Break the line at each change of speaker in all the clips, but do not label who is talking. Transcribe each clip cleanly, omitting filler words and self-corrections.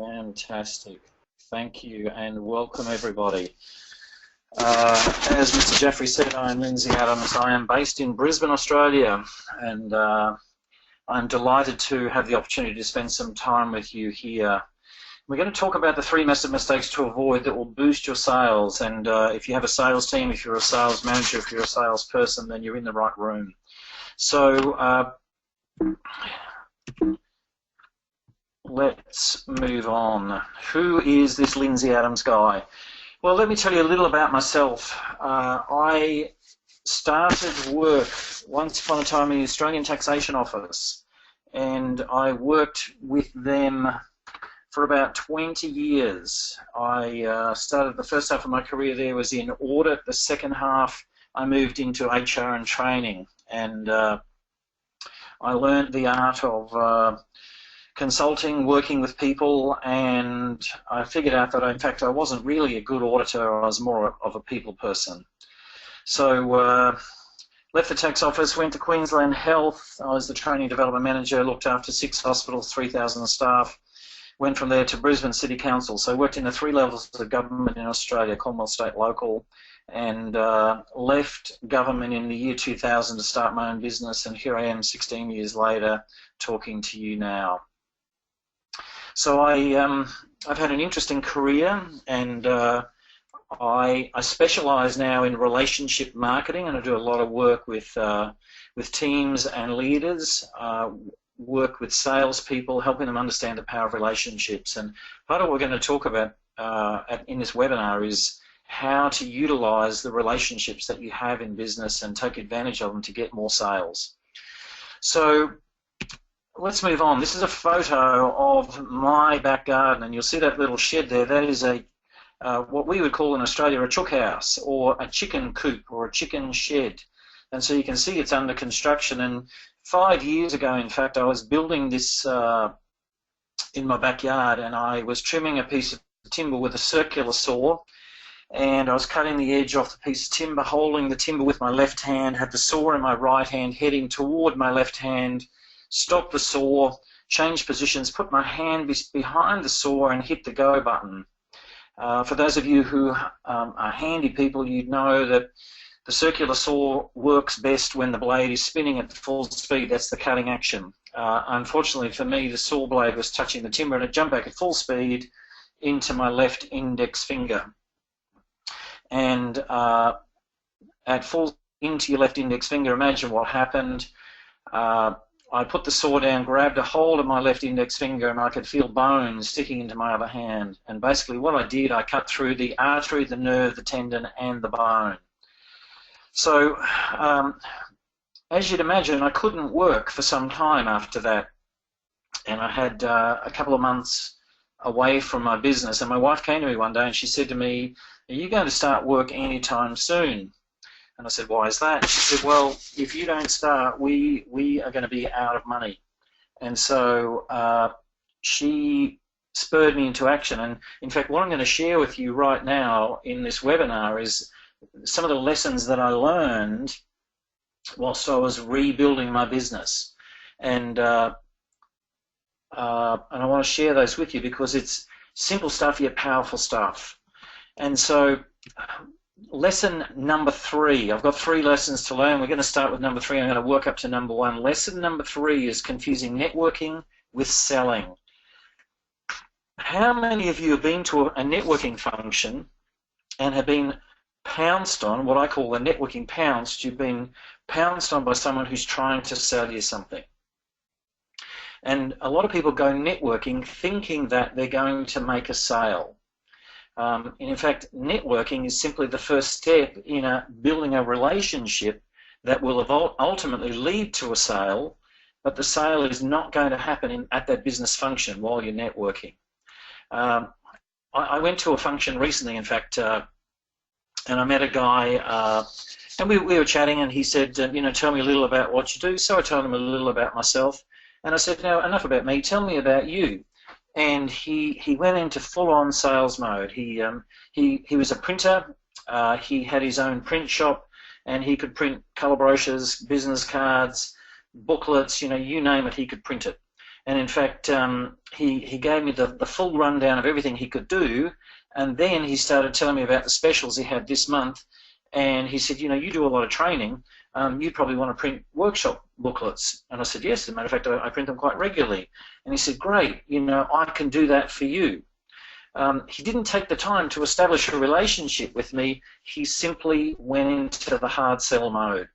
Fantastic. Thank you and welcome everybody. As Mr. Jeffrey said, I'm Lindsay Adams. I am based in Brisbane, Australia, and I'm delighted to have the opportunity to spend some time with you here. We're going to talk about the 3 massive mistakes to avoid that will boost your sales, and if you have a sales team, if you're a sales manager, if you're a salesperson, then you're in the right room. So let's move on. Who is this Lindsay Adams guy? Well, let me tell you a little about myself. I started work once upon a time in the Australian Taxation Office, and I worked with them for about 20 years. I started the first half of my career there was in audit. The second half I moved into HR and training, and I learned the art of consulting, working with people, and I figured out that in fact I wasn't really a good auditor, I was more of a people person. So left the tax office, went to Queensland Health. I was the training development manager, looked after 6 hospitals, 3,000 staff. Went from there to Brisbane City Council. So I worked in the 3 levels of government in Australia, Commonwealth, State, Local, and left government in the year 2000 to start my own business, and here I am 16 years later talking to you now. So I've had an interesting career, and I specialise now in relationship marketing, and I do a lot of work with teams and leaders, work with salespeople, helping them understand the power of relationships. And part of what we're going to talk about in this webinar is how to utilise the relationships that you have in business and take advantage of them to get more sales. So let's move on. This is a photo of my back garden, and you'll see that little shed there. That is a what we would call in Australia a chook house, or a chicken coop, or a chicken shed. And so you can see it's under construction. And 5 years ago, in fact, I was building this in my backyard, and I was trimming a piece of timber with a circular saw, and I was cutting the edge off the piece of timber, holding the timber with my left hand, had the saw in my right hand, heading toward my left hand, stop the saw, change positions, put my hand behind the saw and hit the go button. For those of you who are handy people, you'd know that the circular saw works best when the blade is spinning at full speed. That's the cutting action. Unfortunately for me, the saw blade was touching the timber, and it jumped back at full speed into my left index finger. And at full into your left index finger, imagine what happened. I put the saw down, grabbed a hold of my left index finger, and I could feel bones sticking into my other hand. And basically what I did, I cut through the artery, the nerve, the tendon, and the bone. So, as you'd imagine, I couldn't work for some time after that. And I had a couple of months away from my business. And my wife came to me one day and she said to me, "Are you going to start work anytime soon?" And I said, "Why is that?" She said, "Well, if you don't start, we are going to be out of money." And so she spurred me into action. And in fact, what I'm going to share with you right now in this webinar is some of the lessons that I learned whilst I was rebuilding my business. And I want to share those with you because it's simple stuff yet powerful stuff. And so lesson number 3, I've got 3 lessons to learn. We're going to start with number 3. I'm going to work up to number 1. Lesson number 3 is confusing networking with selling. How many of you have been to a networking function and have been pounced on, what I call the networking pounced? You've been pounced on by someone who's trying to sell you something. And a lot of people go networking thinking that they're going to make a sale. And in fact, networking is simply the first step in building a relationship that will ultimately lead to a sale, but the sale is not going to happen at that business function while you're networking. I went to a function recently, in fact, and I met a guy, and we were chatting, and he said, you know, tell me a little about what you do. So I told him a little about myself, and I said, now, enough about me, tell me about you. And he went into full-on sales mode. He was a printer. He had his own print shop, and he could print colour brochures, business cards, booklets, you know, you name it, he could print it. And in fact, he gave me the full rundown of everything he could do, and then he started telling me about the specials he had this month, and he said, you know, you do a lot of training, you probably want to print workshop booklets. And I said, yes, as a matter of fact, I print them quite regularly. And he said, great, you know, I can do that for you. He didn't take the time to establish a relationship with me. He simply went into the hard sell mode.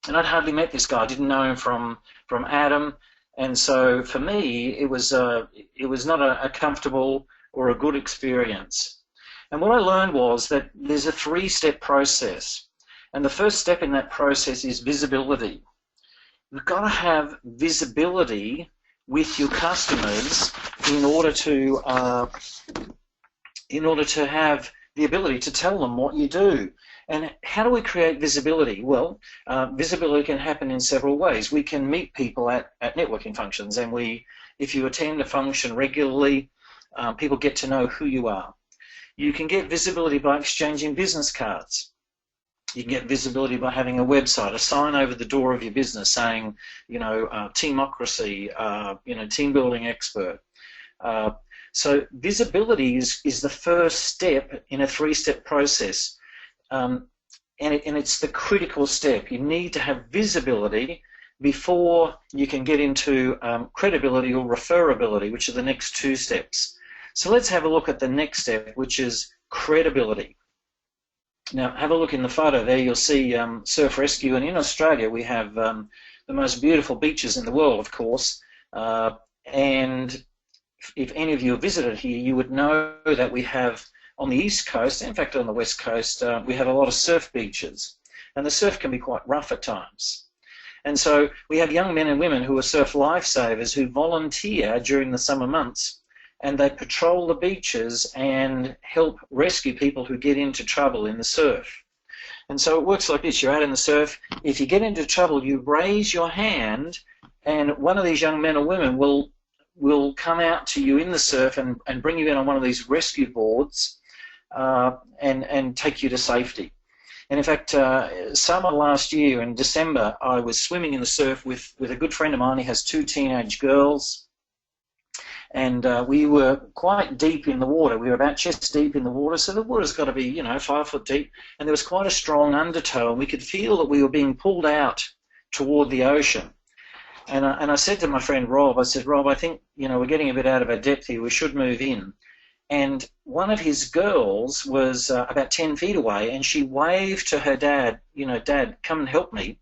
And I'd hardly met this guy. I didn't know him from Adam. And so for me, it was not a comfortable or a good experience. And what I learned was that there's a 3-step process. And the first step in that process is visibility. You've got to have visibility with your customers in order to have the ability to tell them what you do. And how do we create visibility? Well, visibility can happen in several ways. We can meet people at networking functions, and if you attend a function regularly, people get to know who you are. You can get visibility by exchanging business cards. You can get visibility by having a website, a sign over the door of your business saying, you know, teamocracy, you know, team building expert. So visibility is the first step in a 3-step process. And it's the critical step. You need to have visibility before you can get into credibility or referability, which are the next 2 steps. So let's have a look at the next step, which is credibility. Now, have a look in the photo there. You'll see surf rescue, and in Australia we have the most beautiful beaches in the world, of course. And if any of you have visited here, you would know that we have on the east coast, in fact on the west coast, we have a lot of surf beaches, and the surf can be quite rough at times. And so we have young men and women who are surf lifesavers who volunteer during the summer months, and they patrol the beaches and help rescue people who get into trouble in the surf. And so it works like this. You're out in the surf. If you get into trouble, you raise your hand, and one of these young men or women will come out to you in the surf and bring you in on one of these rescue boards and take you to safety. And in fact, summer last year in December, I was swimming in the surf with a good friend of mine. He has 2 teenage girls. And we were quite deep in the water. We were about chest deep in the water, so the water's got to be, you know, 5 foot deep. And there was quite a strong undertow, and we could feel that we were being pulled out toward the ocean. And I said to my friend Rob, I said, Rob, I think, you know, we're getting a bit out of our depth here. We should move in. And one of his girls was about 10 feet away, and she waved to her dad, you know, Dad, come and help me.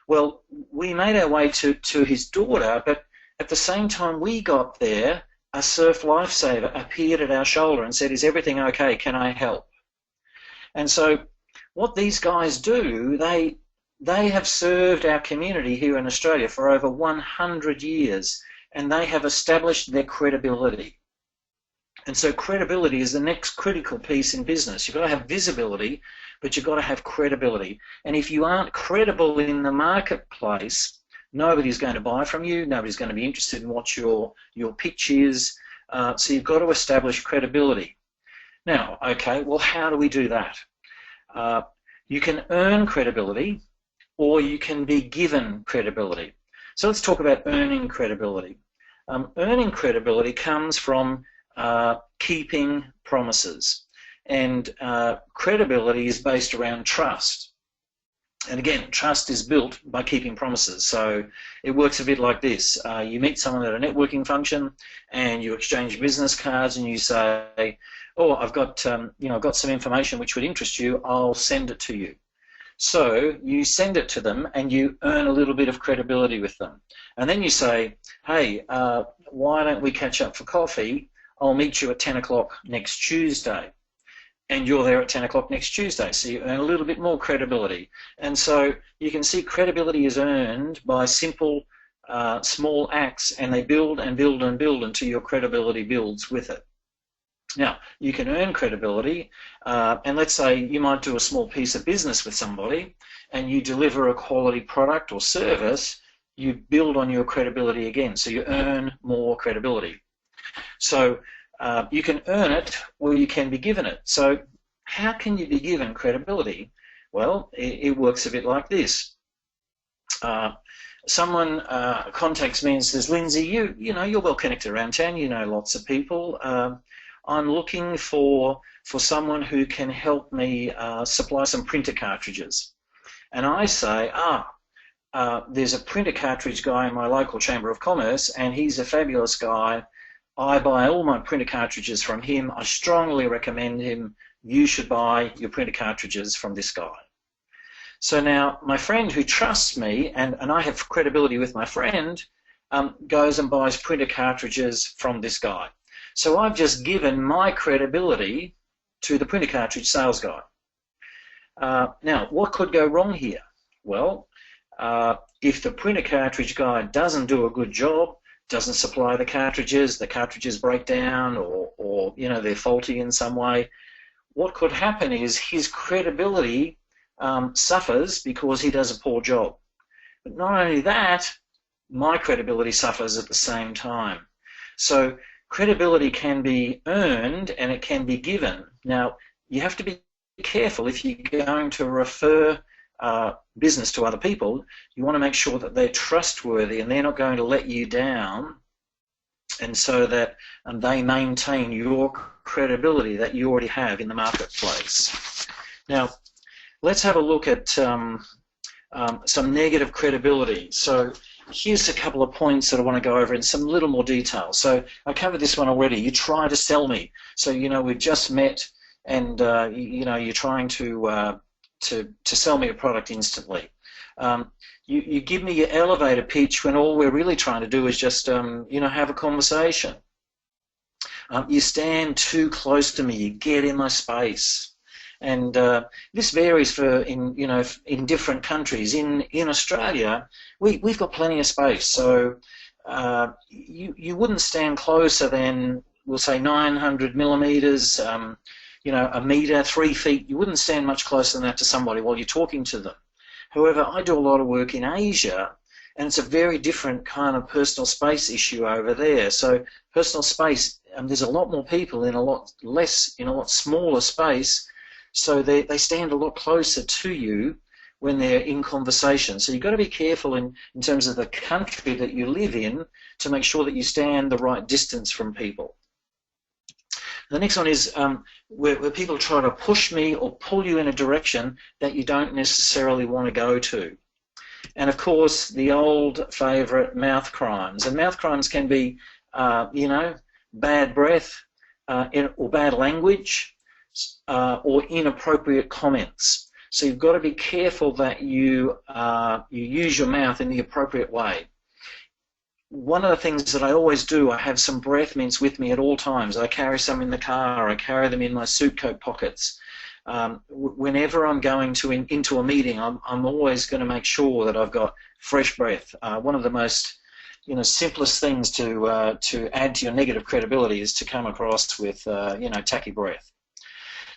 Well, we made our way to his daughter, but at the same time we got there, a surf lifesaver appeared at our shoulder and said, is everything okay? Can I help? And so what these guys do, they have served our community here in Australia for over 100 years, and they have established their credibility. And so credibility is the next critical piece in business. You've got to have visibility, but you've got to have credibility. And if you aren't credible in the marketplace, nobody's going to buy from you. Nobody's going to be interested in what your pitch is. So you've got to establish credibility. Now, okay, well, how do we do that? You can earn credibility, or you can be given credibility. So let's talk about earning credibility. Earning credibility comes from keeping promises. And credibility is based around trust. And again, trust is built by keeping promises. So it works a bit like this. You meet someone at a networking function, and you exchange business cards, and you say, "Oh, I've got I've got some information which would interest you. I'll send it to you." So you send it to them, and you earn a little bit of credibility with them. And then you say, "Hey, why don't we catch up for coffee? I'll meet you at 10 o'clock next Tuesday." And you're there at 10 o'clock next Tuesday, so you earn a little bit more credibility. And so you can see credibility is earned by simple, small acts, and they build and build and build until your credibility builds with it. Now, you can earn credibility, and let's say you might do a small piece of business with somebody, and you deliver a quality product or service, you build on your credibility again, so you earn more credibility. So you can earn it, or you can be given it. So how can you be given credibility? Well, it works a bit like this. someone contacts me and says, Lindsay, you know, you're well connected around town, you know lots of people. I'm looking for someone who can help me supply some printer cartridges. And I say, there's a printer cartridge guy in my local Chamber of Commerce, and he's a fabulous guy. I buy all my printer cartridges from him. I strongly recommend him. You should buy your printer cartridges from this guy. So now my friend who trusts me, and I have credibility with my friend, goes and buys printer cartridges from this guy. So I've just given my credibility to the printer cartridge sales guy. Now, what could go wrong here? Well, if the printer cartridge guy doesn't do a good job, doesn't supply the cartridges break down, or you know, they're faulty in some way, what could happen is his credibility suffers because he does a poor job. But not only that, my credibility suffers at the same time. So credibility can be earned and it can be given. Now, you have to be careful if you're going to refer business to other people. You want to make sure that they're trustworthy and they're not going to let you down, and so that they maintain your credibility that you already have in the marketplace. Now, let's have a look at some negative credibility. So here's a couple of points that I want to go over in some little more detail. So I covered this one already. You try to sell me. So, you know, we've just met, and you know, you're trying to sell me a product instantly. You give me your elevator pitch when all we're really trying to do is just you know, have a conversation. You stand too close to me. You get in my space. And this varies in different countries. In Australia, we've got plenty of space, so you wouldn't stand closer than, we'll say, 900 millimeters, you know, a meter, 3 feet. You wouldn't stand much closer than that to somebody while you're talking to them. However, I do a lot of work in Asia, and it's a very different kind of personal space issue over there. So personal space, there's a lot more people in a lot smaller space. So they stand a lot closer to you when they're in conversation. So you've got to be careful in terms of the country that you live in to make sure that you stand the right distance from people. The next one is where people try to push me or pull you in a direction that you don't necessarily want to go to. And of course, the old favourite, mouth crimes. And mouth crimes can be, you know, bad breath or bad language, or inappropriate comments. So you've got to be careful that you use your mouth in the appropriate way. One of the things that I always do, I have some breath mints with me at all times. I carry some in the car. I carry them in my suit coat pockets. Whenever I'm going into a meeting, I'm always going to make sure that I've got fresh breath. One of the most, you know, simplest things to add to your negative credibility is to come across with you know, tacky breath.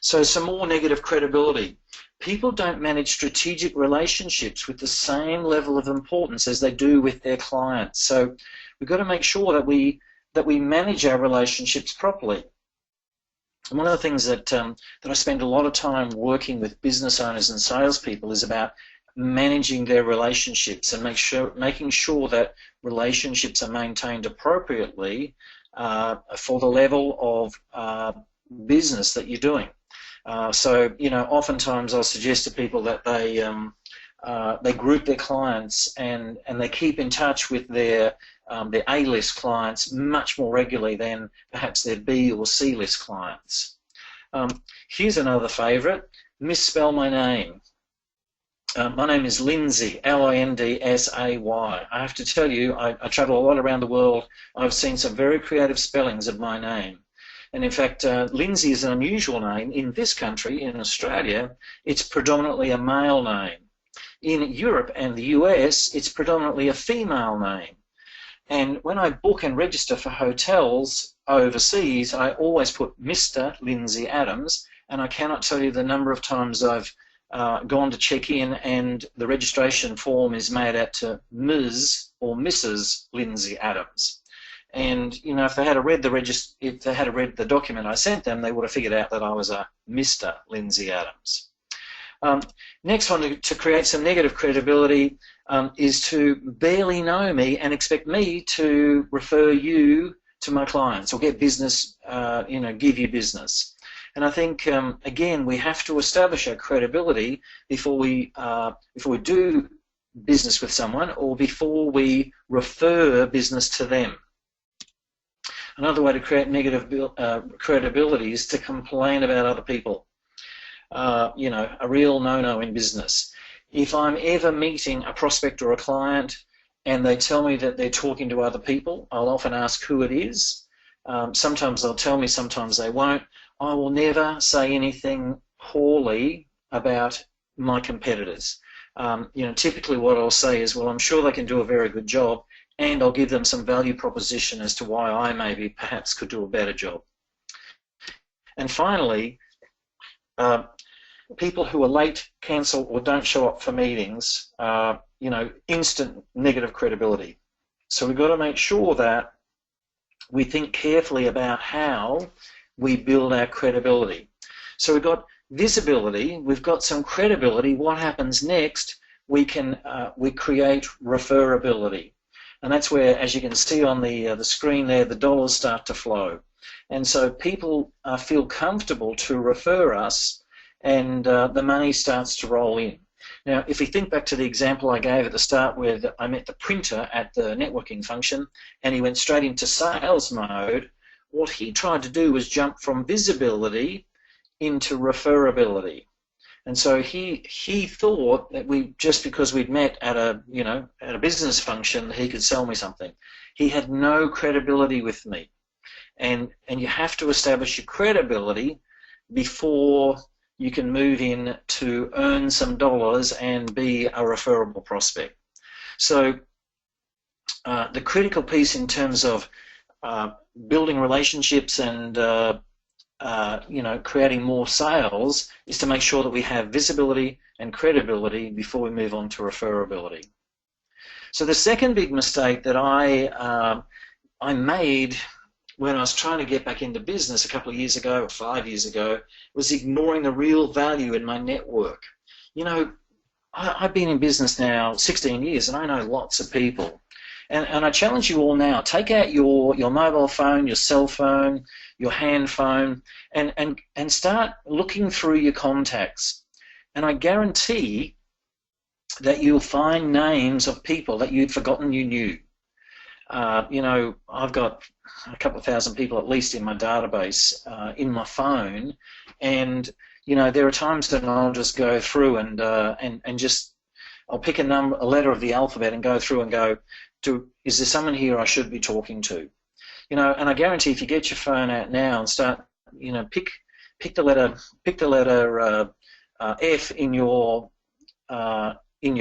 So some more negative credibility. People don't manage strategic relationships with the same level of importance as they do with their clients. So we've got to make sure that we manage our relationships properly. And one of the things that I spend a lot of time working with business owners and salespeople is about managing their relationships and making sure that relationships are maintained appropriately for the level of business that you're doing. So, you know, oftentimes I'll suggest to people that they group their clients and they keep in touch with their A-list clients much more regularly than perhaps their B or C-list clients. Here's another favourite: misspell my name. My name is Lindsay, Lindsay. I have to tell you, I travel a lot around the world. I've seen some very creative spellings of my name. And in fact, Lindsay is an unusual name. In this country, in Australia, it's predominantly a male name. In Europe and the US, it's predominantly a female name. And when I book and register for hotels overseas, I always put Mr. Lindsay Adams, and I cannot tell you the number of times I've gone to check in and the registration form is made out to Ms. or Mrs. Lindsay Adams. And you know, if they had read the document I sent them, they would have figured out that I was a Mr. Lindsay Adams. Next one, to create some negative credibility, is to barely know me and expect me to refer you to my clients or get business, give you business. And I think, again, we have to establish our credibility before we do business with someone or before we refer business to them. Another way to create negative credibility is to complain about other people. A real no-no in business. If I'm ever meeting a prospect or a client and they tell me that they're talking to other people, I'll often ask who it is. Sometimes they'll tell me, sometimes they won't. I will never say anything poorly about my competitors. Typically what I'll say is, well, I'm sure they can do a very good job, and I'll give them some value proposition as to why I maybe perhaps could do a better job. And finally, people who are late, cancel, or don't show up for meetings, instant negative credibility. So we've got to make sure that we think carefully about how we build our credibility. So we've got visibility, we've got some credibility. What happens next? We create referability, and that's where, as you can see on the screen there, the dollars start to flow, and so people feel comfortable to refer us, and the money starts to roll in. Now, if we think back to the example I gave at the start where I met the printer at the networking function and he went straight into sales mode, what he tried to do was jump from visibility into referability. And so he thought that just because we'd met at a business function, that he could sell me something. He had no credibility with me. And you have to establish your credibility before you can move in to earn some dollars and be a referable prospect. So the critical piece in terms of building relationships and creating more sales is to make sure that we have visibility and credibility before we move on to referability. So the second big mistake that I made when I was trying to get back into business a couple of years ago or 5 years ago was ignoring the real value in my network. I've been in business now 16 years and I know lots of people. And I challenge you all now, take out your mobile phone, your cell phone, your hand phone, and start looking through your contacts. And I guarantee that you'll find names of people that you'd forgotten you knew. I've got a couple of thousand people at least in my database in my phone, and there are times that I'll just go through and I'll pick a letter of the alphabet and go through and go, is there someone here I should be talking to? And I guarantee if you get your phone out now and start, pick the letter F in your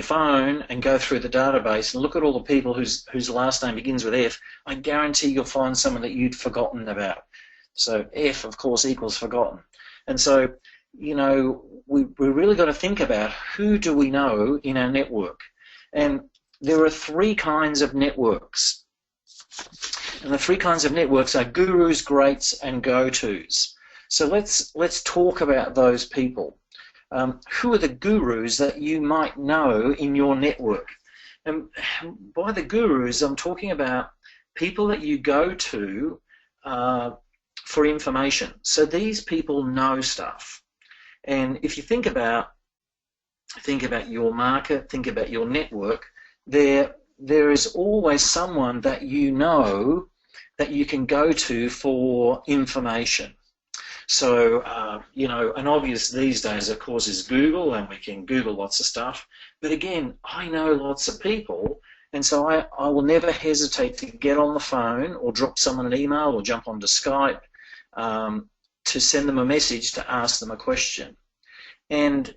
phone and go through the database and look at all the people whose last name begins with F, I guarantee you'll find someone that you'd forgotten about. So F, of course, equals forgotten. And so, we really got to think about who do we know in our network. And there are three kinds of networks. And the three kinds of networks are gurus, greats, and go-tos. So let's talk about those people. Who are the gurus that you might know in your network? And by the gurus, I'm talking about people that you go to for information. So these people know stuff. And if you think about your market, think about your network, there is always someone that you know that you can go to for information. So, an obvious these days, of course, is Google, and we can Google lots of stuff. But again, I know lots of people, and so I will never hesitate to get on the phone or drop someone an email or jump onto Skype to send them a message to ask them a question. And,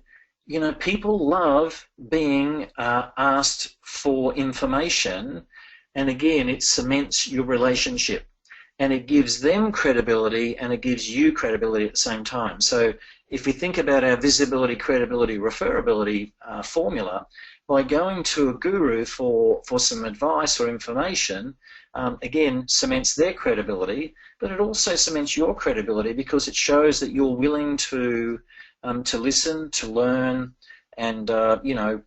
people love being asked for information, and again, it cements your relationship. And it gives them credibility and it gives you credibility at the same time. So if we think about our visibility, credibility, referability formula, by going to a guru for some advice or information, again, cements their credibility, but it also cements your credibility because it shows that you're willing to to listen, to learn, and to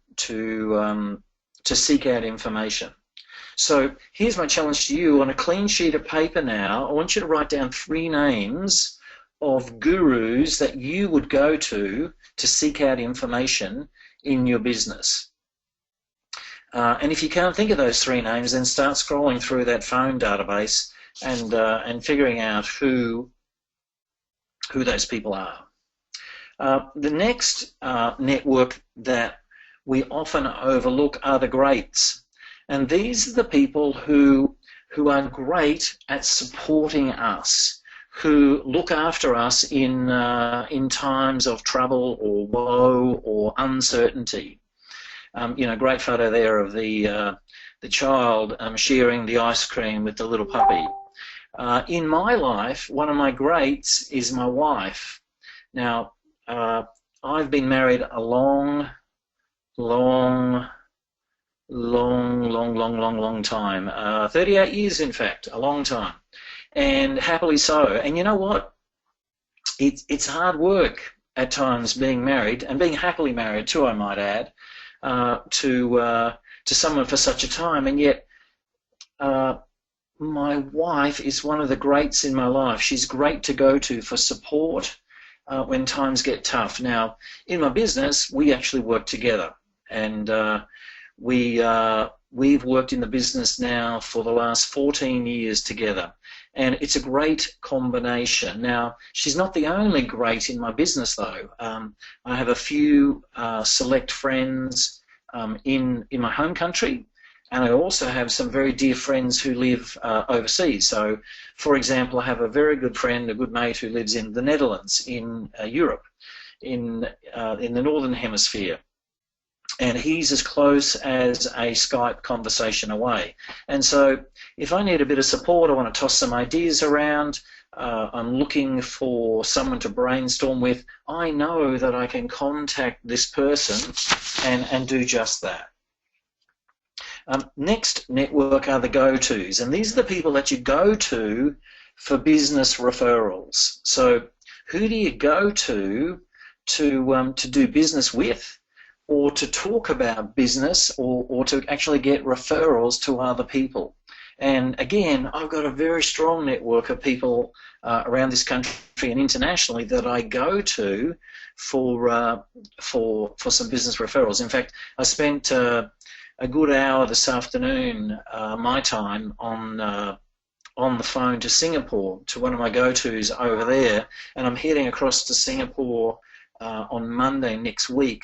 seek out information. So here's my challenge to you. On a clean sheet of paper now, I want you to write down 3 names of gurus that you would go to seek out information in your business. And if you can't think of those 3 names, then start scrolling through that phone database and figuring out who those people are. The next network that we often overlook are the greats. And these are the people who are great at supporting us, who look after us in times of trouble or woe or uncertainty. Great photo there of the child sharing the ice cream with the little puppy. In my life, one of my greats is my wife. Now, I've been married a long time. 38 years, in fact, a long time, and happily so. And you know what? It's hard work at times being married, and being happily married too, I might add, to someone for such a time. And yet, my wife is one of the greats in my life. She's great to go to for support when times get tough. Now, in my business, we actually work together, and we've worked in the business now for the last 14 years together, and it's a great combination. Now, she's not the only great in my business, though. I have a few select friends in my home country, and I also have some very dear friends who live overseas. So, for example, I have a very good friend, a good mate who lives in the Netherlands, in Europe, in the Northern Hemisphere. And he's as close as a Skype conversation away. And so if I need a bit of support, I want to toss some ideas around, I'm looking for someone to brainstorm with, I know that I can contact this person and do just that. Next network are the go-tos, and these are the people that you go to for business referrals. So who do you go to do business with, or to talk about business, or to actually get referrals to other people? And again, I've got a very strong network of people around this country and internationally that I go to for some business referrals. In fact, I spent a good hour this afternoon, my time, on the phone to Singapore, to one of my go-tos over there, and I'm heading across to Singapore on Monday next week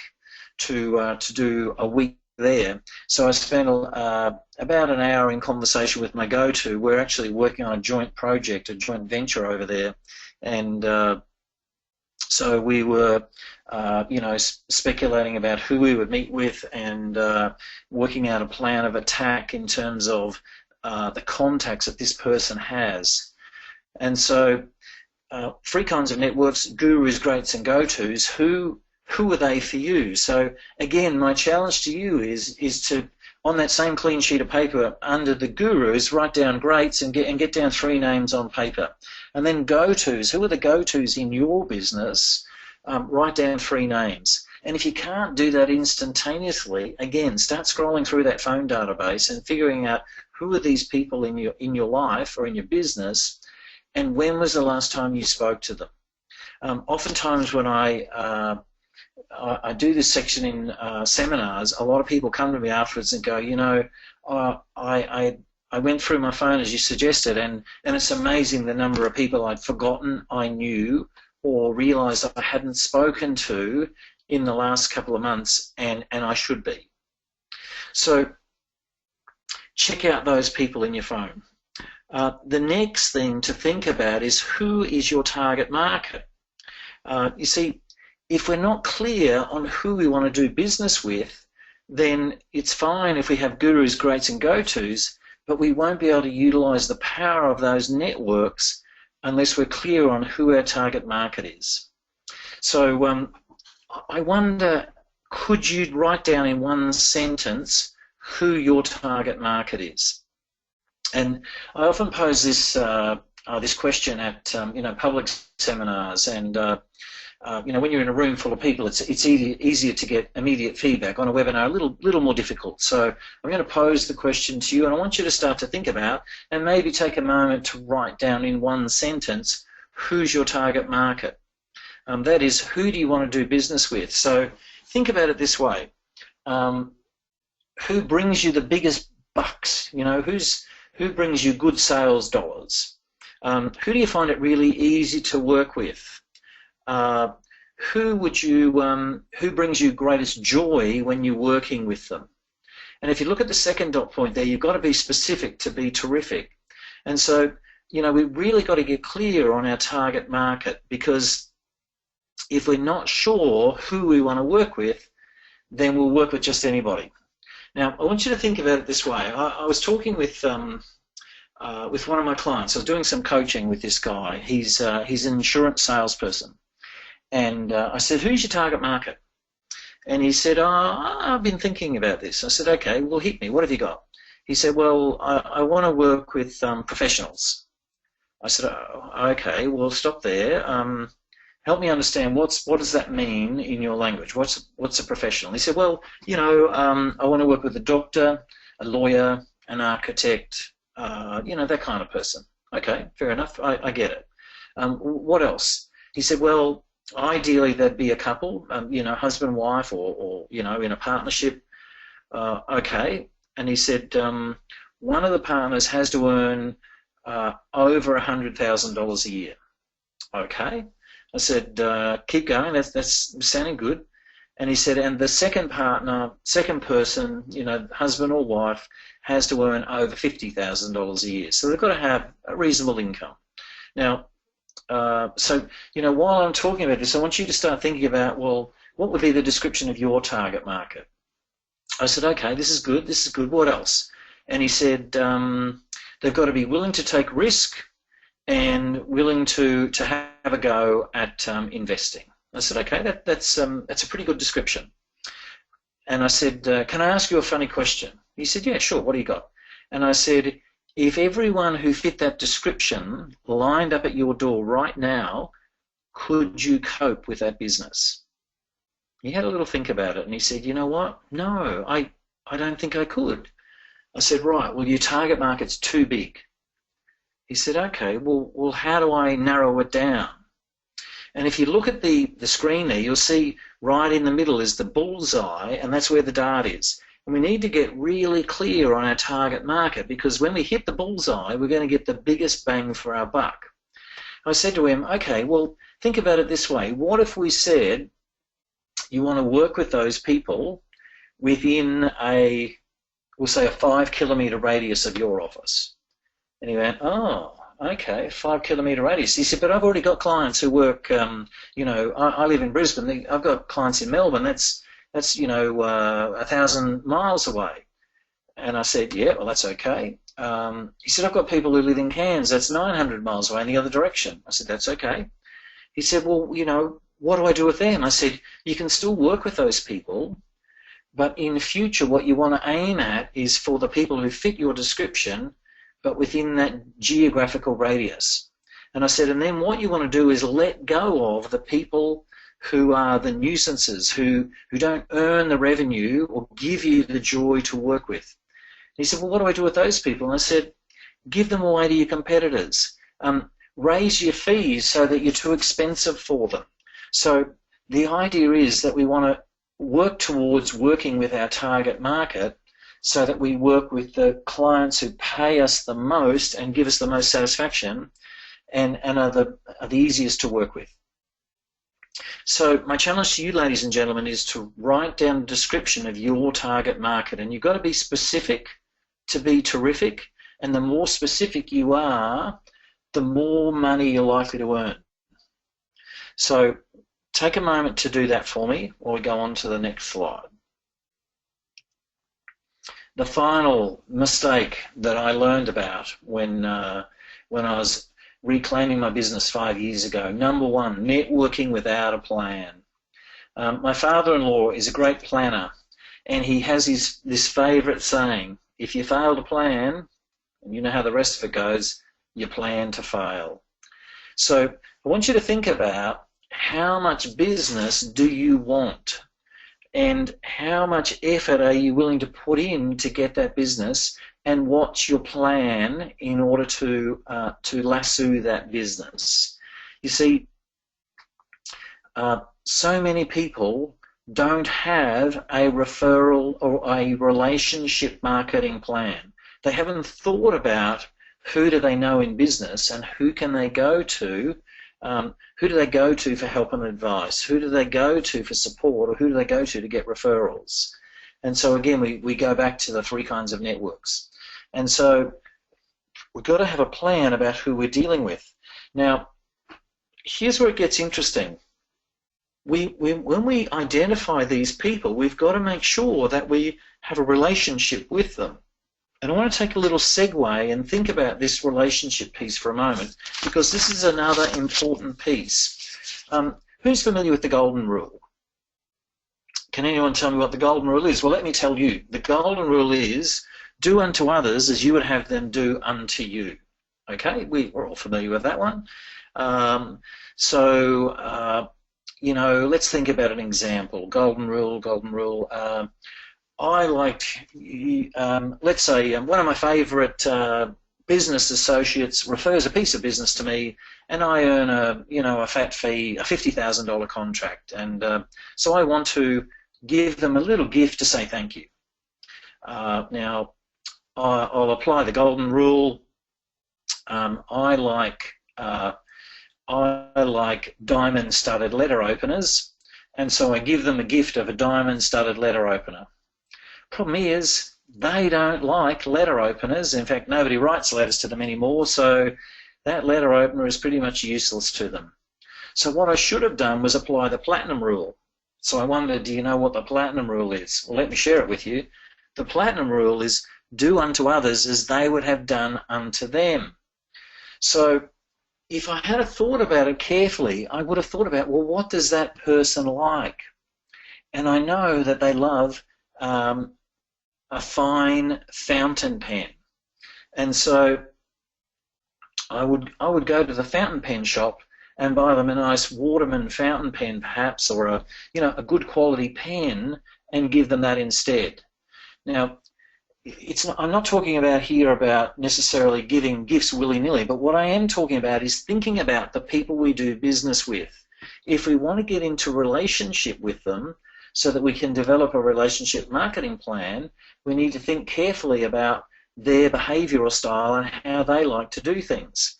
to do a week there. So I spent about an hour in conversation with my go-to. We're actually working on a joint project, a joint venture over there, and so we were speculating about who we would meet with, and working out a plan of attack in terms of the contacts that this person has. And so 3 kinds of networks: gurus, greats, and go-tos. Who are they for you? So again, my challenge to you is to, on that same clean sheet of paper, under the gurus, write down greats and get down 3 names on paper. And then go-tos. Who are the go-tos in your business? Write down 3 names. And if you can't do that instantaneously, again, start scrolling through that phone database and figuring out who are these people in your life or in your business, and when was the last time you spoke to them. Oftentimes when I do this section in seminars, a lot of people come to me afterwards and go, I went through my phone as you suggested, and it's amazing the number of people I'd forgotten I knew or realised I hadn't spoken to in the last couple of months, and I should be. So check out those people in your phone. The next thing to think about is, who is your target market? You see, if we're not clear on who we want to do business with, then it's fine if we have gurus, greats, and go-tos, but we won't be able to utilise the power of those networks unless we're clear on who our target market is. So I wonder, could you write down in one sentence who your target market is? And I often pose this question at public seminars, and when you're in a room full of people, it's easier to get immediate feedback. On a webinar, a little more difficult. So I'm going to pose the question to you, and I want you to start to think about and maybe take a moment to write down in one sentence, who's your target market? That is, who do you want to do business with? So think about it this way. Who brings you the biggest bucks? Who brings you good sales dollars? Who do you find it really easy to work with? Who brings you greatest joy when you're working with them? And if you look at the second dot point there, you've got to be specific to be terrific. And so, we've really got to get clear on our target market, because if we're not sure who we want to work with, then we'll work with just anybody. Now, I want you to think about it this way. I was talking with one of my clients. I was doing some coaching with this guy. He's an insurance salesperson. And I said, who's your target market? And he said, I've been thinking about this. I said, okay, well, hit me. What have you got? He said, well, I want to work with professionals. I said, oh, okay, well, stop there. Help me understand what does that mean in your language? What's a professional? He said, well, I want to work with a doctor, a lawyer, an architect, that kind of person. Okay, fair enough. I get it. What else? He said, well, ideally there'd be a couple, husband, wife, or in a partnership. Okay. And he said, one of the partners has to earn over $100,000 a year. Okay. I said, keep going, that's sounding good. And he said, and the second person, husband or wife, has to earn over $50,000 a year. So they've got to have a reasonable income. Now, while I'm talking about this, I want you to start thinking about, well, what would be the description of your target market? I said, okay, this is good, what else? And he said, they've got to be willing to take risk and willing to have a go at investing. I said, okay, that's a pretty good description. And I said, can I ask you a funny question? He said, yeah, sure, what do you got? And I said, if everyone who fit that description lined up at your door right now, could you cope with that business? He had a little think about it, and he said, you know what? No, I don't think I could. I said, right, well, your target market's too big. He said, okay, well, how do I narrow it down? And if you look at the screen there, you'll see right in the middle is the bullseye, and that's where the dart is. And we need to get really clear on our target market, because when we hit the bullseye, we're going to get the biggest bang for our buck. I said to him, okay, well, think about it this way. What if we said you want to work with those people within we'll say a 5-kilometre radius of your office? And he went, oh, okay, 5-kilometre radius. He said, but I've already got clients who work, I live in Brisbane. I've got clients in Melbourne. That's 1,000 miles away. And I said, yeah, well, that's okay. He said, I've got people who live in Cairns. That's 900 miles away in the other direction. I said, that's okay. He said, well, what do I do with them? I said, you can still work with those people, but in future what you want to aim at is for the people who fit your description, but within that geographical radius. And I said, and then what you want to do is let go of the people who are the nuisances, who don't earn the revenue or give you the joy to work with. And he said, well, what do I do with those people? And I said, give them away to your competitors. Raise your fees so that you're too expensive for them. So the idea is that we want to work towards working with our target market so that we work with the clients who pay us the most and give us the most satisfaction and are the easiest to work with. So my challenge to you, ladies and gentlemen, is to write down a description of your target market, and you've got to be specific to be terrific, and the more specific you are, the more money you're likely to earn. So take a moment to do that for me, or we go on to the next slide. The final mistake that I learned about when I was reclaiming my business 5 years ago, number one, networking without a plan. My father-in-law is a great planner, and he has this favourite saying, if you fail to plan, and you know how the rest of it goes, you plan to fail. So I want you to think about how much business do you want? And how much effort are you willing to put in to get that business? And what's your plan in order to lasso that business? You see, so many people don't have a referral or a relationship marketing plan. They haven't thought about who do they know in business and who can they go to. Who do they go to for help and advice? Who do they go to for support, or who do they go to get referrals? And so again, we go back to the three kinds of networks. And so we've got to have a plan about who we're dealing with. Now, here's where it gets interesting. When we identify these people, we've got to make sure that we have a relationship with them. And I want to take a little segue and think about this relationship piece for a moment, because this is another important piece. Who's familiar with the golden rule? Can anyone tell me what the golden rule is? Well, let me tell you. The golden rule is, do unto others as you would have them do unto you. Okay, we're all familiar with that one. You know, let's think about an example. Golden rule, golden rule. I liked, let's say, one of my favourite business associates refers a piece of business to me, and I earn a fat fee, a $50,000 contract, and so I want to give them a little gift to say thank you. Now, I'll apply the golden rule. I like diamond-studded letter openers, and so I give them a gift of a diamond-studded letter opener. Problem is, they don't like letter openers. In fact, nobody writes letters to them anymore, so that letter opener is pretty much useless to them. So what I should have done was apply the platinum rule. So I wondered, do you know what the platinum rule is? Well, let me share it with you. The platinum rule is, do unto others as they would have done unto them. So if I had thought about it carefully, I would have thought about, well, what does that person like? And I know that they love a fine fountain pen, and so I would go to the fountain pen shop and buy them a nice Waterman fountain pen, perhaps, or a good quality pen, and give them that instead. Now, I'm not talking about necessarily giving gifts willy-nilly, but what I am talking about is thinking about the people we do business with. If we want to get into relationship with them, so that we can develop a relationship marketing plan, we need to think carefully about their behavioural style and how they like to do things.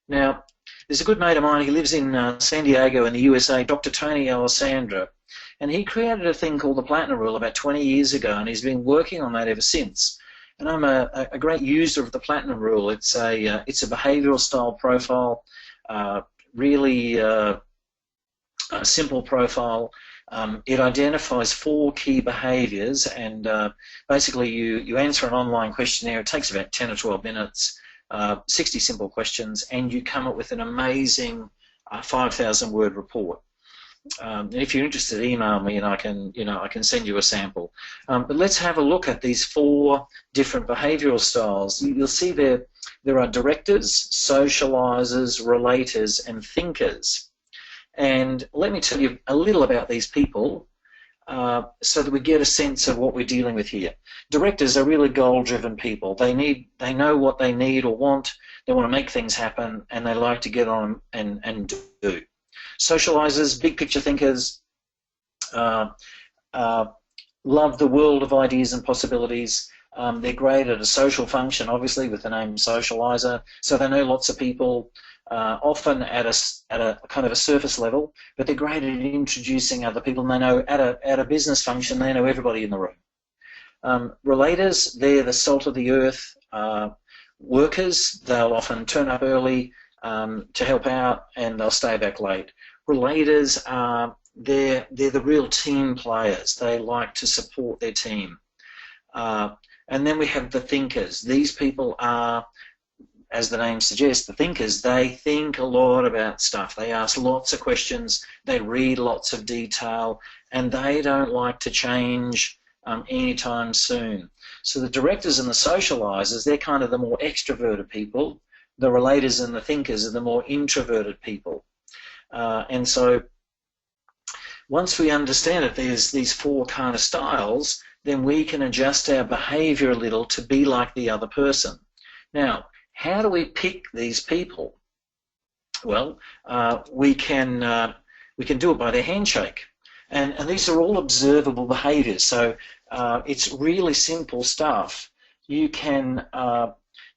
Now, there's a good mate of mine, he lives in San Diego in the USA, Dr. Tony Alessandra, and he created a thing called the Platinum Rule about 20 years ago, and he's been working on that ever since. And I'm a great user of the Platinum Rule. It's a behavioural style profile, really a simple profile. It identifies 4 key behaviours, and basically you answer an online questionnaire. It takes about 10 or 12 minutes, 60 simple questions, and you come up with an amazing 5,000-word report. And if you're interested, email me, and I can send you a sample. But let's have a look at these 4 different behavioural styles. You'll see there are directors, socialisers, relators, and thinkers. And let me tell you a little about these people so that we get a sense of what we're dealing with here. Directors are really goal-driven people. They know what they need or want. They want to make things happen, and they like to get on and do. Socializers, big-picture thinkers, love the world of ideas and possibilities. They're great at a social function, obviously, with the name socializer. So they know lots of people. Often at a kind of a surface level, but they're great at introducing other people, and they know at a business function they know everybody in the room. Relators, they're the salt of the earth workers. They'll often turn up early to help out, and they'll stay back late. Relators are they're the real team players. They like to support their team. And then we have the thinkers. These people are, as the name suggests, the thinkers. They think a lot about stuff. They ask lots of questions. They read lots of detail, and they don't like to change anytime soon. So the directors and the socializers, they're kind of the more extroverted people. The relators and the thinkers are the more introverted people. And so once we understand that there's these 4 kind of styles, then we can adjust our behaviour a little to be like the other person. Now, how do we pick these people? Well, we can do it by their handshake, and these are all observable behaviours. So it's really simple stuff. You can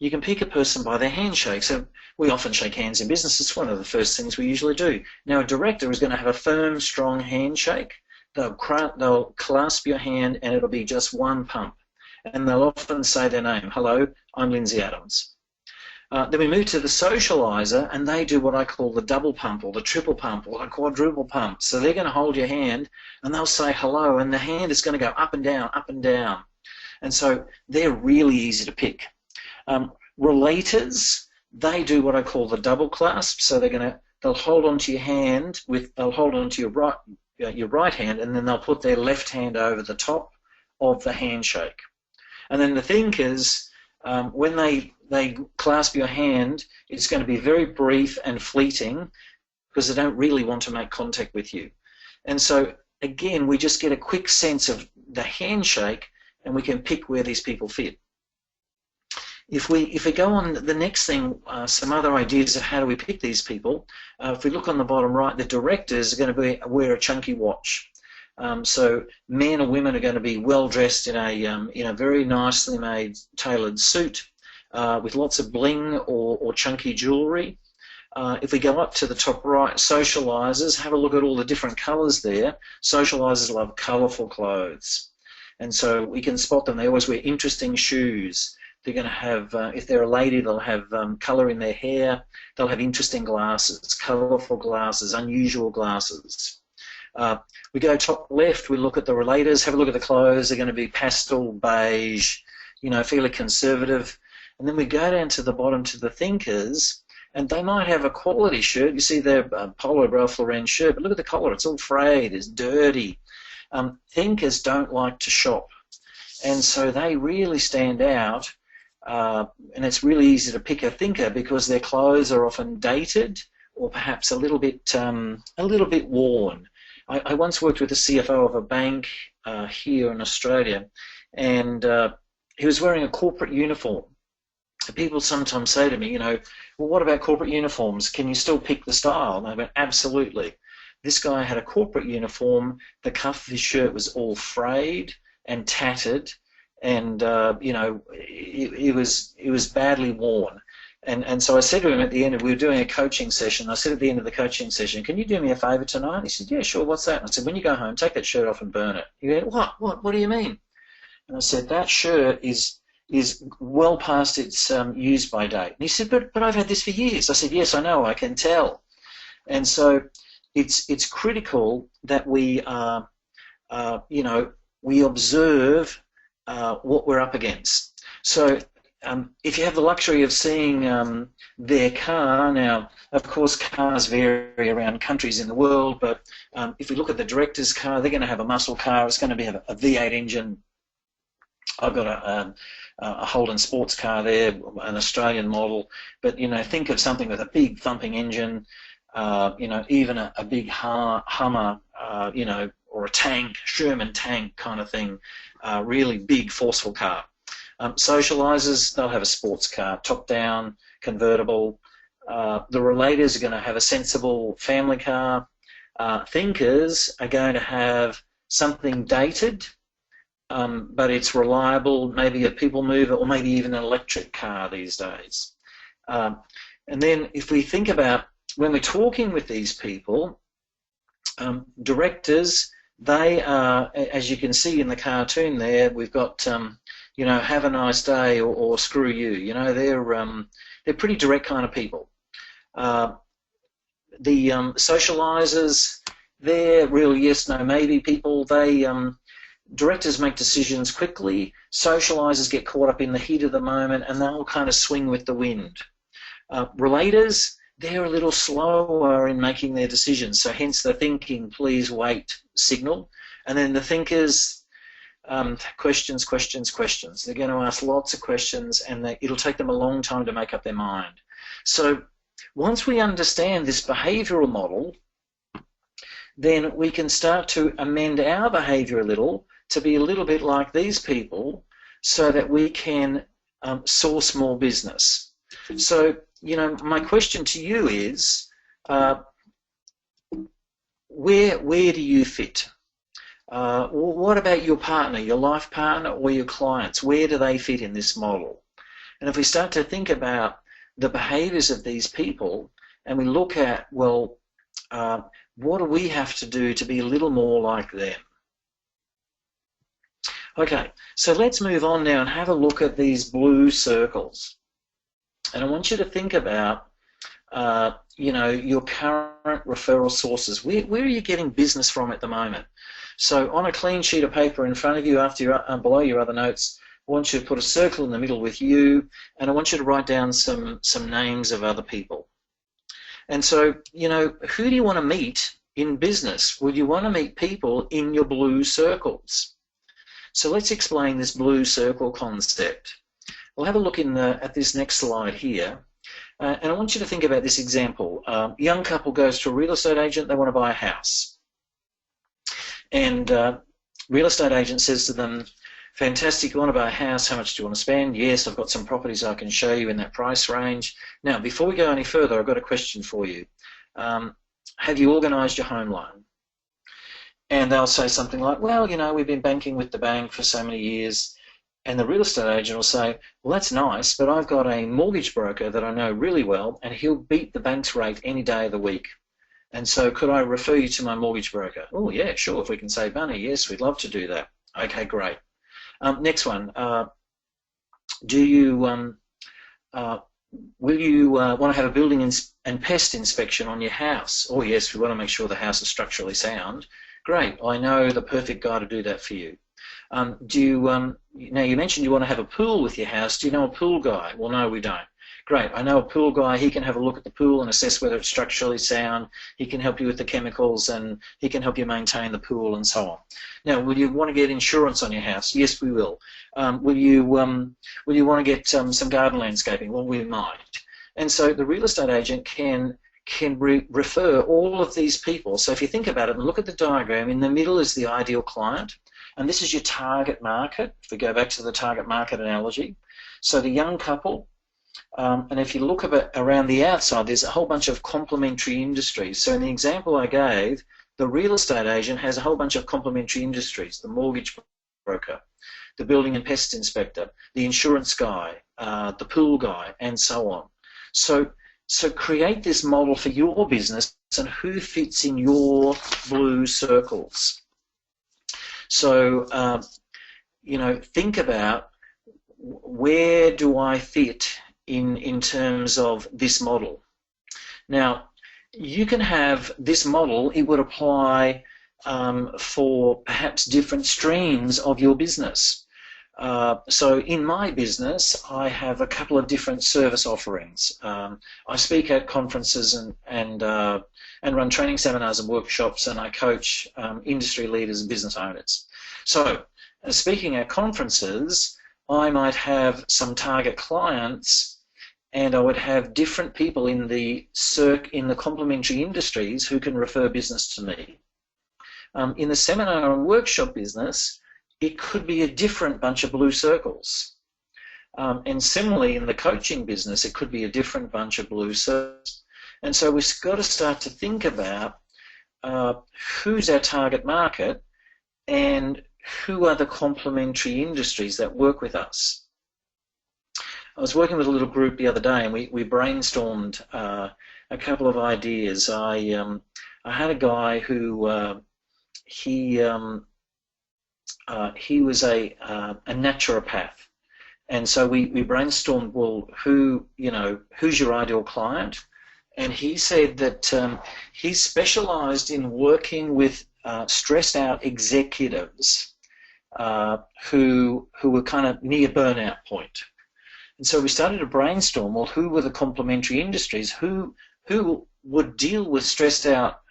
pick a person by their handshake. So we often shake hands in business. It's one of the first things we usually do. Now, a director is going to have a firm, strong handshake. They'll clasp your hand, and it'll be just one pump. And they'll often say their name. Hello, I'm Lindsay Adams. Then we move to the socializer, and they do what I call the double pump or the triple pump or the quadruple pump. So they're going to hold your hand, and they'll say hello, and the hand is going to go up and down, up and down. And so they're really easy to pick. Relators, they do what I call the double clasp. So they'll hold onto your hand they'll hold onto your right hand, and then they'll put their left hand over the top of the handshake. And then the thinkers, when they clasp your hand, it's going to be very brief and fleeting because they don't really want to make contact with you. And so, again, we just get a quick sense of the handshake, and we can pick where these people fit. If we go on the next thing, some other ideas of how do we pick these people. If we look on the bottom right, the directors are going to wear a chunky watch. So men or women are going to be well dressed in a very nicely made tailored suit with lots of bling or chunky jewellery. If we go up to the top right, socialisers, have a look at all the different colours there. Socialisers love colourful clothes, and so we can spot them. They always wear interesting shoes. They're going to have, if they're a lady, they'll have colour in their hair. They'll have interesting glasses, colourful glasses, unusual glasses. We go top left, we look at the relators, have a look at the clothes. They're going to be pastel, beige, fairly conservative. And then we go down to the bottom to the thinkers, and they might have a quality shirt. You see their Polo Ralph Lauren shirt, but look at the collar. It's all frayed, it's dirty. Thinkers don't like to shop, and so they really stand out. And it's really easy to pick a thinker because their clothes are often dated or perhaps a little bit worn. I once worked with the CFO of a bank here in Australia, and he was wearing a corporate uniform. People sometimes say to me, well, what about corporate uniforms? Can you still pick the style? And I went, absolutely. This guy had a corporate uniform. The cuff of his shirt was all frayed and tattered, and it was badly worn. And so I said to him at the end, we were doing a coaching session, I said at the end of the coaching session, can you do me a favour tonight? He said, yeah, sure, what's that? And I said, when you go home, take that shirt off and burn it. He went, what do you mean? And I said, that shirt is well past its use by date. And he said, but I've had this for years. I said, yes, I know, I can tell. And so it's critical that we we observe what we're up against. So if you have the luxury of seeing their car, now of course cars vary around countries in the world, but if we look at the director's car, they're going to have a muscle car. It's going to be a V8 engine. I've got a Holden sports car there, an Australian model, but think of something with a big thumping engine, even a big Hummer, or a tank, Sherman tank kind of thing, really big, forceful car. Socialisers, they'll have a sports car, top down, convertible. The relators are going to have a sensible family car. Thinkers are going to have something dated, but it's reliable, maybe a people mover or maybe even an electric car these days. And then if we think about when we're talking with these people, directors, they are, as you can see in the cartoon there, we've got, have a nice day or screw you. They're pretty direct kind of people. The socialisers, they're real yes, no, maybe people. Directors make decisions quickly. Socialisers get caught up in the heat of the moment, and they'll kind of swing with the wind. Relators, they're a little slower in making their decisions, so hence the thinking, please wait signal. And then the thinkers, questions. They're going to ask lots of questions, and it'll take them a long time to make up their mind. So once we understand this behavioural model, then we can start to amend our behaviour a little to be a little bit like these people so that we can source more business. So, you know, my question to you is, where do you fit? What about your partner, your life partner, or your clients? Where do they fit in this model? And if we start to think about the behaviours of these people and we look at, well, what do we have to do to be a little more like them? Okay, so let's move on now and have a look at these blue circles. And I want you to think about, you know, your current referral sources. Where are you getting business from at the moment? So on a clean sheet of paper in front of you, after your, below your other notes, I want you to put a circle in the middle with you, and I want you to write down some names of other people. And so, you know, who do you want to meet in business? Well, you want to meet people in your blue circles. So let's explain this blue circle concept. We'll have a look at this next slide here. And I want you to think about this example. Young couple goes to a real estate agent. They want to buy a house. And real estate agent says to them, fantastic, you want to buy a house, how much do you want to spend? Yes, I've got some properties I can show you in that price range. Now, before we go any further, I've got a question for you. Have you organised your home loan? And they'll say something like, well, you know, we've been banking with the bank for so many years. And the real estate agent will say, well, that's nice, but I've got a mortgage broker that I know really well, and he'll beat the bank's rate any day of the week. And so could I refer you to my mortgage broker? Oh, yeah, sure, if we can save money. Yes, we'd love to do that. Okay, great. Next one. Will you want to have a building and pest inspection on your house? Oh, yes, we want to make sure the house is structurally sound. Great, I know the perfect guy to do that for you. Now you mentioned you want to have a pool with your house. Do you know a pool guy? Well, no, we don't. Great, I know a pool guy. He can have a look at the pool and assess whether it's structurally sound. He can help you with the chemicals and he can help you maintain the pool and so on. Now, will you want to get insurance on your house? Yes, we will. Will you want to get some garden landscaping? Well, we might. And so the real estate agent can refer all of these people. So if you think about it and look at the diagram, in the middle is the ideal client. And this is your target market, if we go back to the target market analogy. So the young couple, and if you look a bit around the outside, there's a whole bunch of complementary industries. So in the example I gave, the real estate agent has a whole bunch of complementary industries, the mortgage broker, the building and pest inspector, the insurance guy, the pool guy, and so on. So create this model for your business and who fits in your blue circles. So, you know, think about where do I fit in terms of this model. Now, you can have this model, it would apply for perhaps different streams of your business. So in my business, I have a couple of different service offerings. I speak at conferences and run training seminars and workshops, and I coach industry leaders and business owners. So speaking at conferences, I might have some target clients, and I would have different people in the complementary industries who can refer business to me. In the seminar and workshop business, it could be a different bunch of blue circles. And similarly, in the coaching business, it could be a different bunch of blue circles. And so we've got to start to think about who's our target market and who are the complementary industries that work with us. I was working with a little group the other day, and we brainstormed a couple of ideas. I had a guy who he was a naturopath, and so we brainstormed. Well, who's your ideal client? And he said that he specialised in working with stressed out executives who were kind of near burnout point. And so we started to brainstorm, well, who were the complementary industries, who would deal with stressed out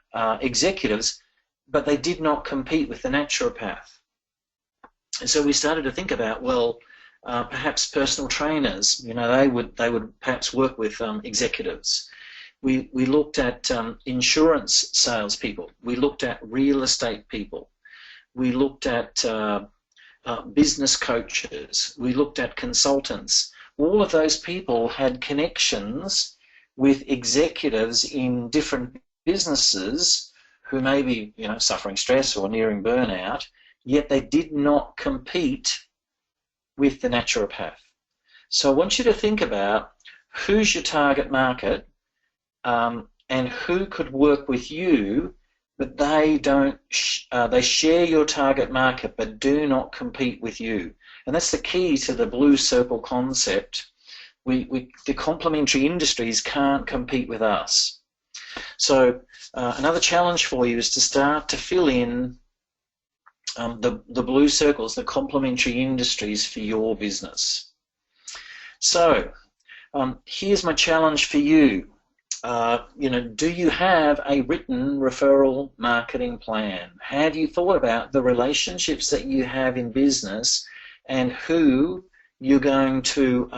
executives, but they did not compete with the naturopath. And so we started to think about, well, perhaps personal trainers, they would perhaps work with executives. We looked at insurance salespeople. We looked at real estate people. We looked at business coaches. We looked at consultants. All of those people had connections with executives in different businesses who may be, suffering stress or nearing burnout, yet they did not compete with the naturopath. So I want you to think about who's your target market and who could work with you, but they don't. They share your target market, but do not compete with you. And that's the key to the blue circle concept. The complementary industries can't compete with us. So another challenge for you is to start to fill in the blue circles, the complementary industries for your business. So here's my challenge for you. Do you have a written referral marketing plan? Have you thought about the relationships that you have in business and who you're going to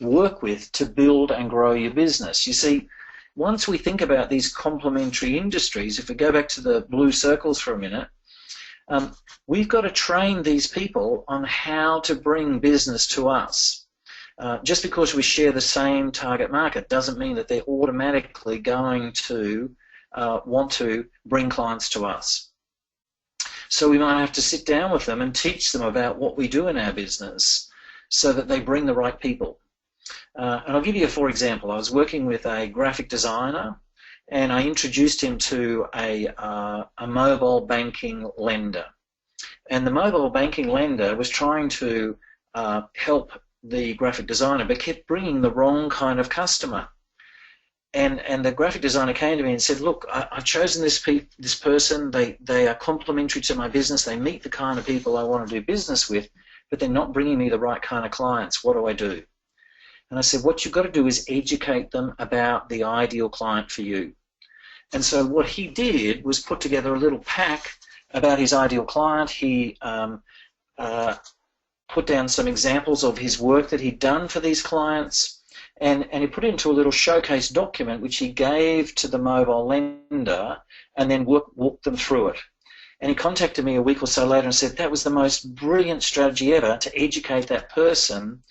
work with to build and grow your business? You see, once we think about these complementary industries, if we go back to the blue circles for a minute, we've got to train these people on how to bring business to us. Just because we share the same target market doesn't mean that they're automatically going to want to bring clients to us. So we might have to sit down with them and teach them about what we do in our business so that they bring the right people. And I'll give you for example. I was working with a graphic designer and I introduced him to a mobile banking lender. And the mobile banking lender was trying to help the graphic designer, but kept bringing the wrong kind of customer. And the graphic designer came to me and said, look, I've chosen this person. They are complementary to my business. They meet the kind of people I want to do business with, but they're not bringing me the right kind of clients. What do I do? And I said, what you've got to do is educate them about the ideal client for you. And so what he did was put together a little pack about his ideal client. He put down some examples of his work that he'd done for these clients, and he put it into a little showcase document which he gave to the mobile lender and then walked them through it. And he contacted me a week or so later and said that was the most brilliant strategy ever to educate that person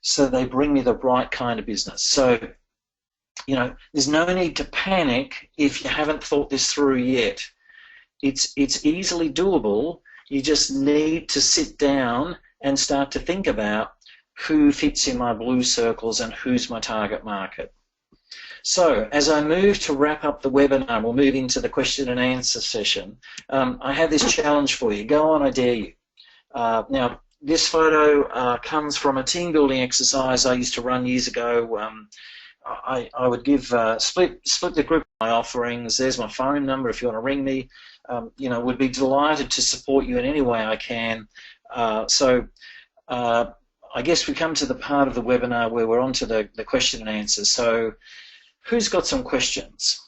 so they bring me the right kind of business. So, there's no need to panic if you haven't thought this through yet. It's easily doable. You just need to sit down and start to think about who fits in my blue circles and who's my target market. So as I move to wrap up the webinar, we'll move into the question and answer session. I have this challenge for you. Go on, I dare you. Now, this photo comes from a team building exercise I used to run years ago. I would give split the group my offerings. There's my phone number if you want to ring me. Would be delighted to support you in any way I can. I guess we come to the part of the webinar where we're on to the question and answer. So who's got some questions?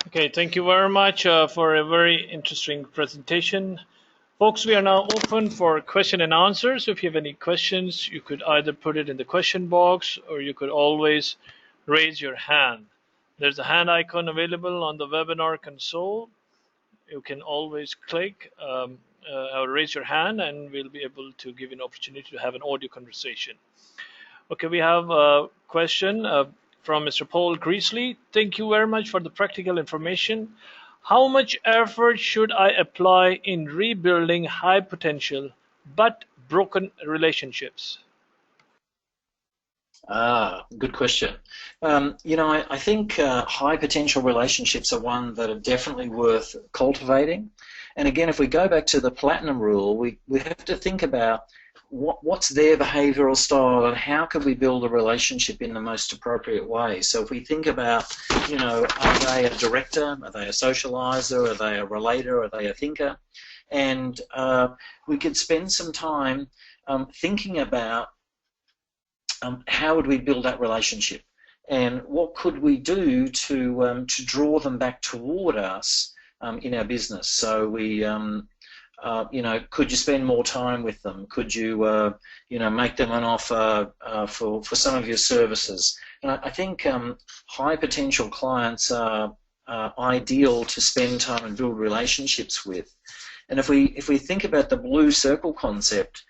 Okay, thank you very much for a very interesting presentation. Folks, we are now open for question and answers. If you have any questions, you could either put it in the question box or you could always raise your hand. There's a hand icon available on the webinar console. You can always click or raise your hand and we'll be able to give you an opportunity to have an audio conversation. Okay, we have a question from Mr. Paul Greasley. Thank you very much for the practical information. How much effort should I apply in rebuilding high potential but broken relationships?
Good question. I think high potential relationships are one that are definitely worth cultivating. And again, if we go back to the platinum rule, we have to think about what's their behavioral style and how can we build a relationship in the most appropriate way. So if we think about, are they a director, are they a socializer, are they a relator, are they a thinker? And we could spend some time thinking about how would we build that relationship and what could we do to draw them back toward us in our business. So we could you spend more time with them? Could you, make them an offer for some of your services? And I think high potential clients are ideal to spend time and build relationships with. And if we think about the blue circle concept,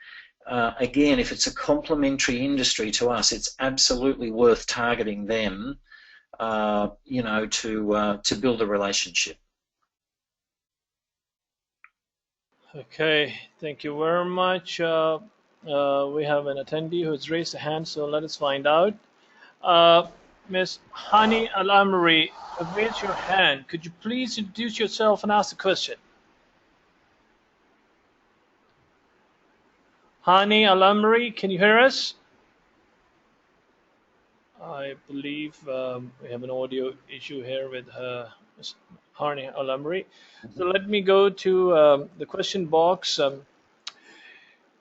again, if it's a complementary industry to us, it's absolutely worth targeting them, to build a relationship.
Okay, thank you very much. We have an attendee who has raised a hand, so let us find out. Ms. Hani Al-Amri, raise your hand. Could you please introduce yourself and ask the question? Hani Al-Amri, can you hear us? I believe we have an audio issue here with Ms. Hani Al-Amri. So let me go to the question box.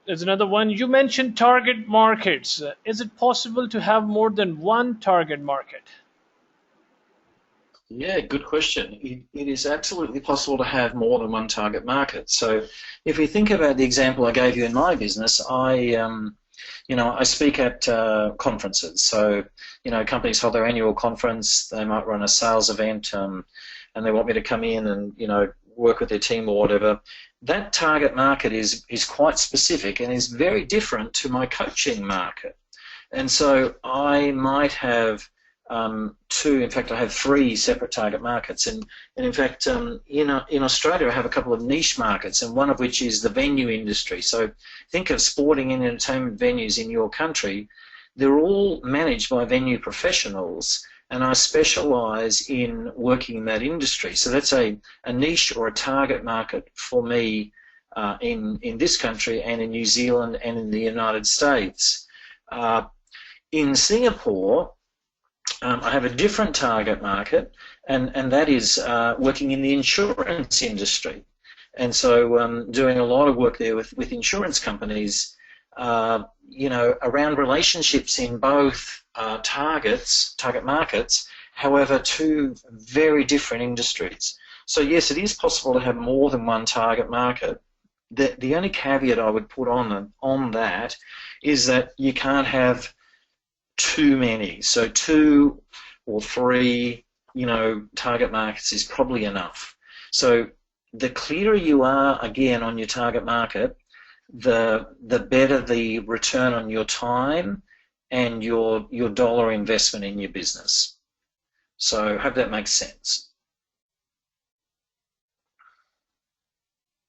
There's another one. You mentioned target markets. Is it possible to have more than one target market?
Yeah, good question. It is absolutely possible to have more than one target market. So if we think about the example I gave you in my business, I speak at conferences. So, companies hold their annual conference, they might run a sales event, and they want me to come in and, work with their team or whatever. That target market is quite specific and is very different to my coaching market. And so I might have two, in fact I have three separate target markets, and in fact in Australia I have a couple of niche markets, and one of which is the venue industry. So think of sporting and entertainment venues in your country. They're all managed by venue professionals, and I specialise in working in that industry. So that's a niche or a target market for me in this country and in New Zealand and in the United States. In Singapore, I have a different target market, and that is working in the insurance industry. And so doing a lot of work there with insurance companies, around relationships in both target markets, however, two very different industries. So yes, it is possible to have more than one target market. The only caveat I would put on that is that you can't have too many. So 2 or 3, target markets is probably enough. So the clearer you are, again, on your target market, the better the return on your time and your dollar investment in your business. So I hope that makes sense.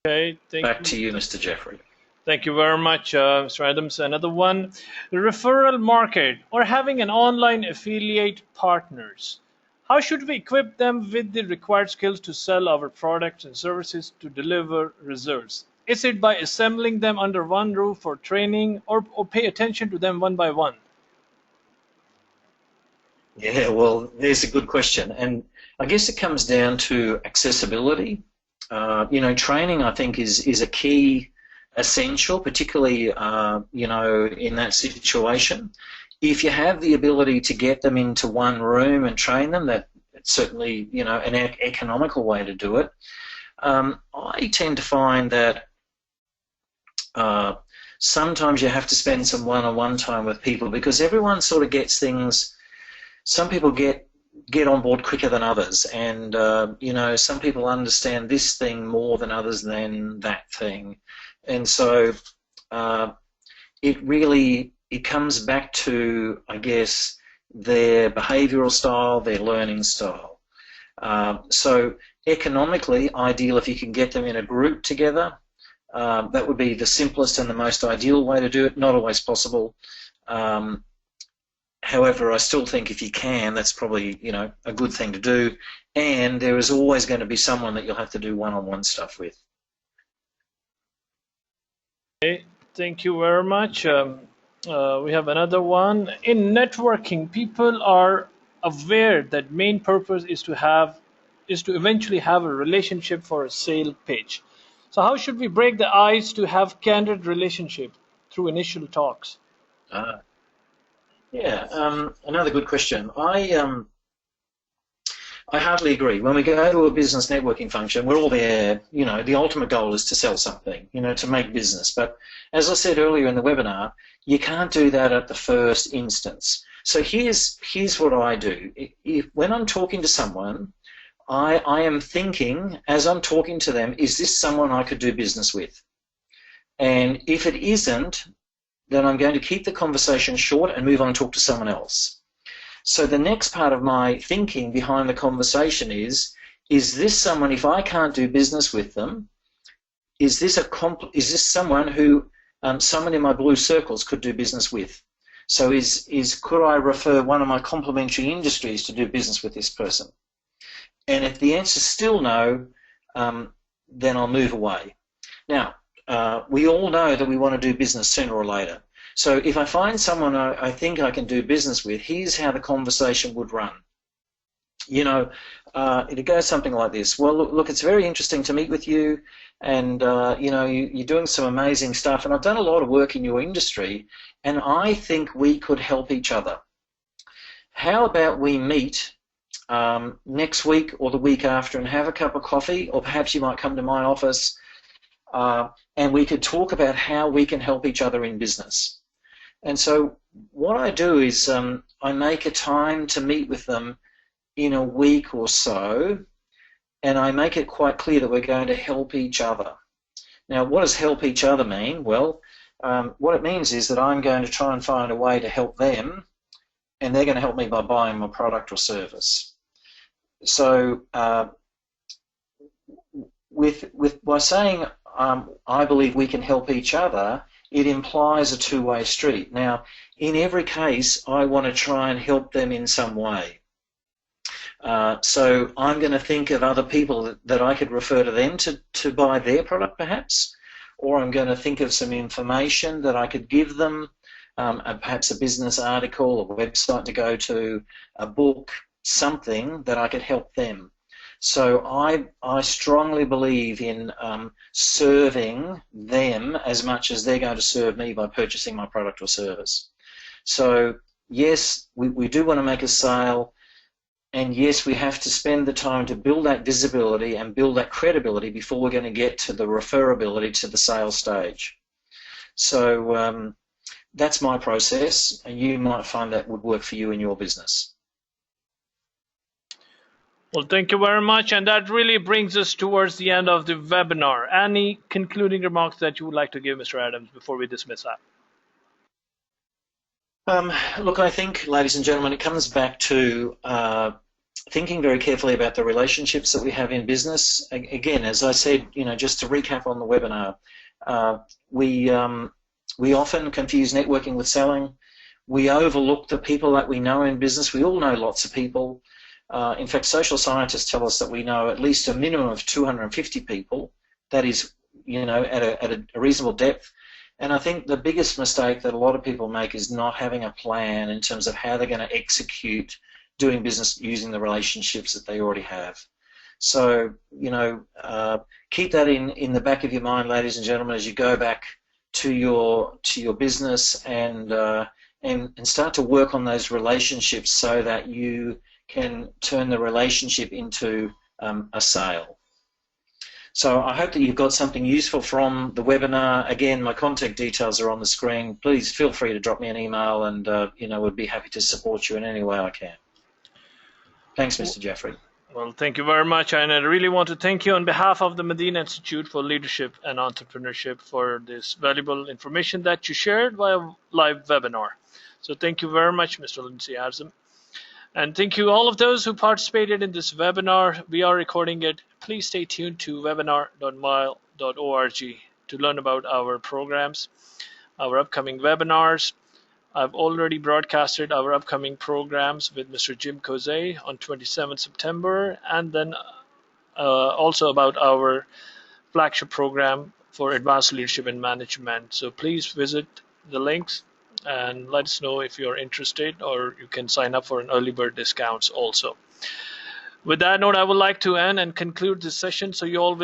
Okay,
Back to you, Mr. Jeffrey.
Thank you very much, Mr. Adams. Another one, the referral market, or having an online affiliate partners. How should we equip them with the required skills to sell our products and services to deliver results? Is it by assembling them under one roof for training, or pay attention to them one by one?
Yeah, well, there's a good question. And I guess it comes down to accessibility. Training, I think, is a key essential, particularly, in that situation. If you have the ability to get them into one room and train them, that's certainly, an economical way to do it. I tend to find that sometimes you have to spend some one-on-one time with people, because everyone sort of gets things. Some people get on board quicker than others, and some people understand this thing more than others than that thing. And so it comes back to, I guess, their behavioural style, their learning style. So economically, ideal if you can get them in a group together. That would be the simplest and the most ideal way to do it. Not always possible. However, I still think if you can, that's probably, a good thing to do. And there is always going to be someone that you'll have to do one-on-one stuff with.
Okay, thank you very much. We have another one. In networking, people are aware that main purpose is to eventually have a relationship for a sale pitch. So how should we break the ice to have candid relationship through initial talks?
Another good question. I hardly agree. When we go to a business networking function, we're all there, the ultimate goal is to sell something, to make business. But as I said earlier in the webinar, you can't do that at the first instance. So here's what I do. When I'm talking to someone, I am thinking, as I'm talking to them, is this someone I could do business with? And if it isn't, then I'm going to keep the conversation short and move on and talk to someone else. So the next part of my thinking behind the conversation is this someone, if I can't do business with them, is this someone who someone in my blue circles could do business with? So could I refer one of my complementary industries to do business with this person? And if the answer is still no, then I'll move away. Now, we all know that we want to do business sooner or later. So if I find someone I think I can do business with, here's how the conversation would run. It goes something like this. Well, look, it's very interesting to meet with you, and you're doing some amazing stuff, and I've done a lot of work in your industry, and I think we could help each other. How about we meet next week or the week after and have a cup of coffee, or perhaps you might come to my office, and we could talk about how we can help each other in business. And so what I do is I make a time to meet with them in a week or so, and I make it quite clear that we're going to help each other. Now, what does help each other mean? Well, what it means is that I'm going to try and find a way to help them, and they're going to help me by buying my product or service. So by saying I believe we can help each other, it implies a two-way street. Now, in every case, I want to try and help them in some way. So I'm going to think of other people that I could refer to them to buy their product, perhaps, or I'm going to think of some information that I could give them, perhaps a business article, a website to go to, a book, something that I could help them. So I strongly believe in serving them as much as they're going to serve me by purchasing my product or service. So yes, we do want to make a sale, and yes, we have to spend the time to build that visibility and build that credibility before we're going to get to the referability to the sales stage. So that's my process, and you might find that would work for you in your business.
Well, thank you very much, and that really brings us towards the end of the webinar. Any concluding remarks that you would like to give, Mr. Adams, before we dismiss that?
Look, I think, ladies and gentlemen, it comes back to thinking very carefully about the relationships that we have in business. Again, as I said, just to recap on the webinar, we often confuse networking with selling. We overlook the people that we know in business. We all know lots of people. In fact, social scientists tell us that we know at least a minimum of 250 people. That is, at a reasonable depth. And I think the biggest mistake that a lot of people make is not having a plan in terms of how they're going to execute doing business using the relationships that they already have. So, keep that in the back of your mind, ladies and gentlemen, as you go back to your business and start to work on those relationships so that you can turn the relationship into a sale. So I hope that you've got something useful from the webinar. Again, my contact details are on the screen. Please feel free to drop me an email, and we'd be happy to support you in any way I can. Thanks, Mr. Jeffrey.
Well, thank you very much, and I really want to thank you on behalf of the Madinah Institute for Leadership and Entrepreneurship for this valuable information that you shared via live webinar. So thank you very much, Mr. Lindsay Adams. And thank you all of those who participated in this webinar. We are recording it. Please stay tuned to webinar.mile.org to learn about our programs, our upcoming webinars. I've already broadcasted our upcoming programs with Mr. Jim Cozay on 27 September, and then also about our flagship program for advanced leadership and management. So please visit the links and let us know if you're interested, or you can sign up for an early bird discounts also. With that note, I would like to end and conclude this session. So you all